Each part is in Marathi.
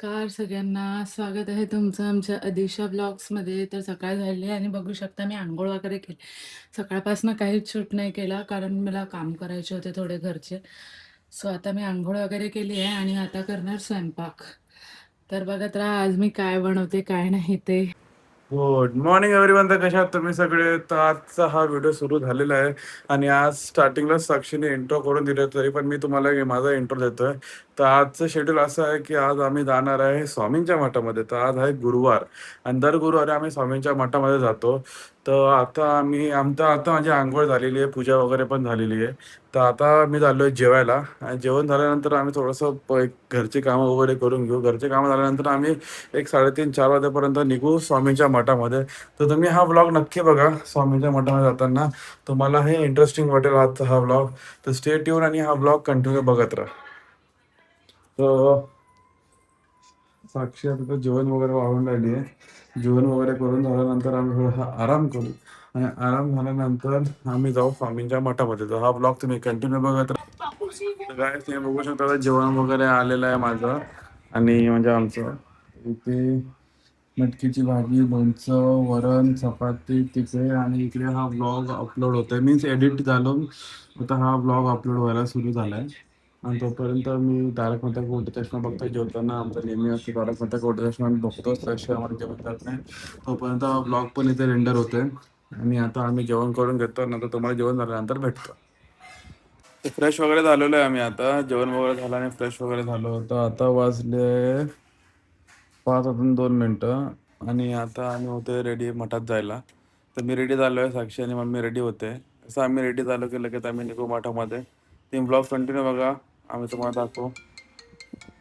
नमस्कार सगळ्यांना. स्वागत आहे तुमचं आमच्या अदिशा ब्लॉग्समध्ये. तर सकाळ झाली आणि बघू शकता मी अंघोळ वगैरे केली. सकाळपासून काहीच शूट नाही केला कारण मला काम करायचे होते थोडे घरचे. सो आता मी अंघोळ वगैरे केली आहे आणि आता करणार स्वयंपाक. तर बघत राहा आज मी काय बनवते काय नाही ते. Good morning everyone. तर कशा आहात तुम्ही सगळे? तर आजचा हा व्हिडिओ सुरू झालेला आहे आणि आज स्टार्टिंगला साक्षीने इंट्रो करून दिले, तरी पण मी तुम्हाला माझा इंट्रो देतोय. तर आजचं शेड्यूल असं आहे की आज आम्ही जाणार आहे स्वामींच्या मठामध्ये. तर आज आहे गुरुवार आणि दर गुरुवारी आम्ही स्वामींच्या मठामध्ये जातो. तर आता माझी आंघोळ झालेली आहे, पूजा वगैरे पण झालेली आहे. तर आता मी चाललोय जेवायला आणि जेवण झाल्यानंतर आम्ही थोडंसं घरची कामं वगैरे करून घेऊ. घरचे कामं झाल्यानंतर आम्ही एक 3:30-4 वाजेपर्यंत निघू स्वामींच्या मठामध्ये. तर तुम्ही हा व्लॉग नक्की बघा. स्वामींच्या मठामध्ये जाताना तुम्हाला हे इंटरेस्टिंग वाटेल आजचा हा व्लॉग. तर स्टे ट्यून आणि हा व्लॉग कंटिन्यू बघत राहा. तर साक्षी आता तर जेवण वगैरे वाढून राहिली आहे. जेवण वगैरे करून झाल्यानंतर आम्ही थोडासा आराम करू आणि आराम झाल्यानंतर आम्ही जाऊ स्वामींच्या मठामध्ये. तर हा ब्लॉग तुम्ही कंटिन्यू बघत राहा. तर काय तुम्ही बघू शकता आता जेवण वगैरे आलेलं आहे माझं आणि म्हणजे आमचं इथे मटकीची भाजी, लोणचं, वरण, चपाती, तिकडे आणि इकडे हा ब्लॉग अपलोड होतोय. मीन्स एडिट झालं आता हा ब्लॉग अपलोड व्हायला सुरू झालाय. आणि तोपर्यंत मी तारक मेहता का उल्टा चष्मा बघतोय. जेवताना आमचं नेहमी असतं तारक मेहता का उल्टा चष्मा आम्ही बघतोच, त्याशिवाय आम्हाला जेवण जात नाही. तोपर्यंत हा ब्लॉग पण इथे रेंडर होतोय आणि आता आम्ही जेवण करून घेतो. नंतर तुम्हाला जेवण झाल्यानंतर भेटतो. फ्रेश वगैरे झालेलो आहे आम्ही. आता जेवण वगैरे झालं आणि फ्रेश वगैरे झालो होतं. आता वाजले 5:02 आणि आता आम्ही होते रेडी मठात जायला. तर मी रेडी झालो आहे, साक्षी आणि मम्मी रेडी होते. असं आम्ही रेडी झालो की लगेच आम्ही निघू मठामध्ये. तीन ब्लॉग कंटिन्यू बघा, आम्ही तुम्हाला दाखवू.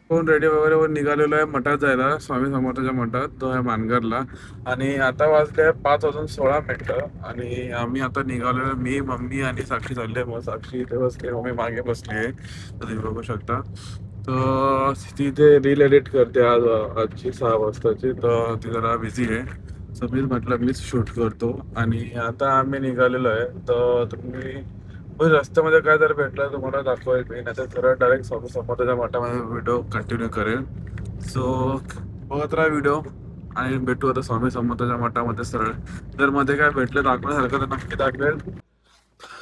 कोण रेडी वगैरे वर निघालेलो आहे मठात जायला, स्वामी समर्थाच्या मठात, तो आहे मानगरला. आणि आता वाजले 5:16 आणि आम्ही आता निघालेलो, मी मम्मी आणि साक्षी चालले. मग साक्षी इथे बसली, मम्मी मागे बसली आहे, तर तुम्ही बघू शकता. तर ती इथे रील एडिट करते आजची 6 वाजताची. तर ती जरा बिझी आहे, सो मीच म्हटलं मीच शूट करतो. आणि आता आम्ही निघालेलो आहे. तर तुम्ही रस्त्यामध्ये काय जर भेटलं तुम्हाला दाखवायला मी, नाही तर सरळ डायरेक्ट स्वामी समर्थाच्या मठामध्ये व्हिडिओ कंटिन्यू करेल. सो बघत राहा व्हिडिओ आणि भेटू आता स्वामी समर्थाच्या मठामध्ये सरळ. जर मध्ये काय भेटलं दाखवण्यासारखं तर नक्की दाखवेल.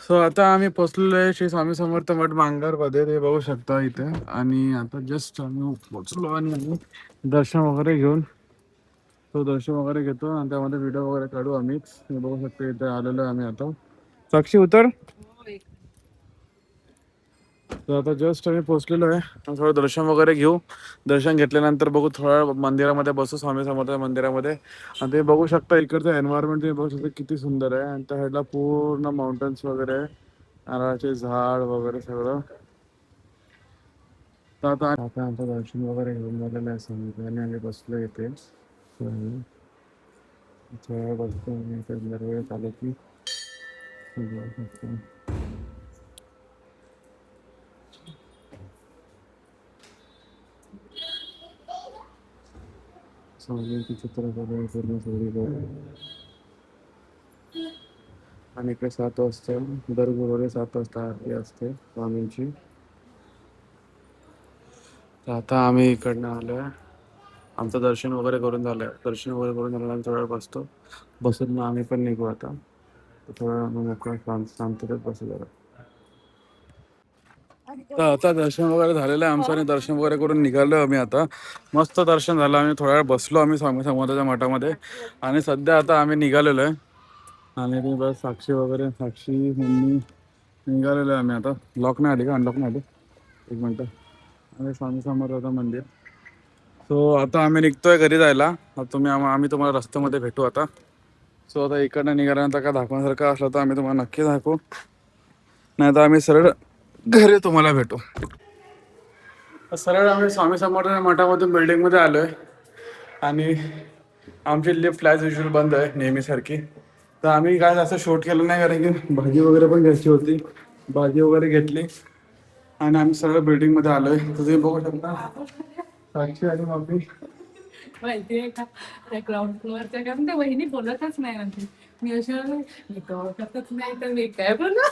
सो आता आम्ही पोचलेलो आहे श्री स्वामी समर्थ मठ मांगरमध्ये, ते बघू शकता इथे. आणि आता जस्ट आम्ही पोचलो आणि आम्ही दर्शन वगैरे घेऊन तो दर्शन वगैरे घेतो आणि त्यामध्ये व्हिडिओ वगैरे काढू आम्हीच. हे बघू शकतो इथे आलेलो आहे आम्ही आता. साक्षी उतर. तर आता जस्ट आम्ही पोहोचलेलो आहे. थोडं दर्शन वगैरे घेऊ. दर्शन घेतल्यानंतर बघू, थोडा मंदिरामध्ये बसू स्वामी समर्थ मंदिरामध्ये. आणि ते बघू शकता इकडचं एन्व्हायरमेंट तुम्ही बघू शकता किती सुंदर आहे. आणि त्या साईडला पूर्ण माउंटन्स वगैरे आहे, नारळाचे झाड वगैरे सगळं. तर आता आमचं दर्शन वगैरे घेऊन झालेलं आहे स्वामी आणि आम्ही बसलो इथे. बसतो वेळ चालू की स्वामींची चित्र वगैरे पूर्ण सगळी. आणि इकडे 7 वाजता दर गुरुवारी 7 वाजता आरती असते स्वामींची. तर आता आम्ही इकडनं आलो आहे. आमचं दर्शन वगैरे करून झालं आहे. दर्शन वगैरे करून झाल्यानंतर थोडा वेळ बसतो. बसून मग आम्ही पण निघू आता. तर थोडा मोकळा शांततेत बसू जरा. तर आता दर्शन वगैरे झालेलं आहे आमचं आणि दर्शन वगैरे करून निघालो आम्ही आता. मस्त दर्शन झालं. आम्ही थोड्या वेळ बसलो आम्ही स्वामी समर्थाच्या मठामध्ये आणि सध्या आता आम्ही निघालेलो आहे. आणि तुम्ही बस साक्षी वगैरे, साक्षी मम्मी निघालेलो आहे आम्ही आता. लॉक नाही आली का? अनलॉक नाही आली. एक मिनटं. आणि स्वामी समर्थाचं मंदिर. सो आता आम्ही निघतोय घरी जायला. आम्ही तुम्हाला रस्त्यामध्ये भेटू आता. सो आता इकडनं निघाल्यानंतर काय दाखवण्यासारखं असलं तर आम्ही तुम्हाला नक्की दाखवू, नाही तर आम्ही सरळ घरी तुम्हाला भेटू. सरळ आम्ही स्वामी समर्थाच्या मठामधून बिल्डिंगमध्ये आलो आहे आणि आमची लिफ्ट ॲज युजल बंद आहे नेहमीसारखी. तर आम्ही काय जास्त शूट केलं नाही कारण की भाजी वगैरे पण घ्यायची होती. भाजी वगैरे घेतली आणि आम्ही सरळ बिल्डिंगमध्ये आलो आहे. तर तुम्ही बघू शकता साक्षी आणि मम्मी. माहितीये का त्या ग्राउंड फ्लोअरच्या कारण त्या वहिनी बोलतच नाही म्हणजे मी अशा मी करतच नाही तर मी काय बोलू.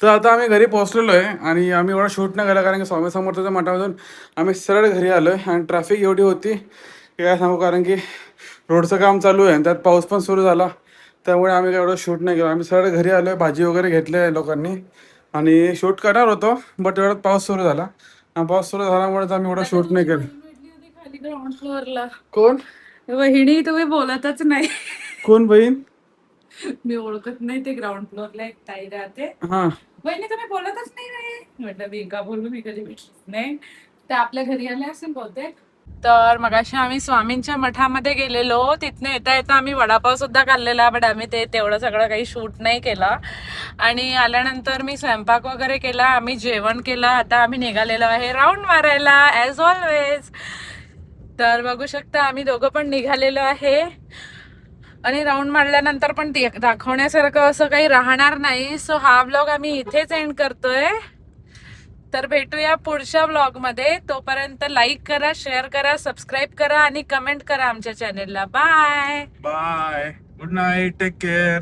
तर आता आम्ही घरी पोहोचलेलो आहे आणि आम्ही एवढा शूट नाही केला कारण की स्वामी समर्थाच्या मठामधून आम्ही सरळ घरी आलो आहे आणि ट्रॅफिक एवढी होती की काय सांगू, कारण की रोडचं काम चालू आहे आणि त्यात पाऊस पण सुरू झाला, त्यामुळे आम्ही काय एवढं शूट नाही केलं. आम्ही सरळ घरी आलो आहे, भाजी वगैरे घेतली लोकांनी आणि शूट करणार होतो, बट एवढ्यात पाऊस सुरू झाला आणि पाऊस सुरू झाल्यामुळेच आम्ही एवढं शूट नाही केलं. खाली ग्राउंड फ्लोअरला कोण वहिनी, तुम्ही बोलतच नाही. कोण बहीण? मी ओळखत नाही, ते ग्राउंड फ्लोअरला एक ताई राहते. हां वहिनी तुम्ही बोलतच नाही रे. म्हटलं मी का बोलू, मी कधी भेटलीच नाही. ते आपल्या घरी आले असेल बहुतेक. तर मगाशी आम्ही स्वामींच्या मठामध्ये गेलेलो, तिथनं येता येता आम्ही वडापाव सुद्धा खाल्लेला, बट आम्ही तेवढं सगळं काही शूट नाही केला. आणि आल्यानंतर मी स्वयंपाक वगैरे केला, आम्ही जेवण केलं. आता आम्ही निघालेलो आहे राऊंड मारायला ॲज ऑलवेज. तर बघू शकता आम्ही दोघं पण निघालेलो आहे आणि राऊंड मारल्यानंतर पण दाखवण्यासारखं असं काही राहणार नाही. सो हा व्लॉग आम्ही इथेच एंड करतोय. तर भेटूया पुढच्या व्लॉगमध्ये. तोपर्यंत लाईक करा, शेअर करा, सबस्क्राईब करा आणि कमेंट करा आमच्या चॅनेलला. Bye bye, good night, take care.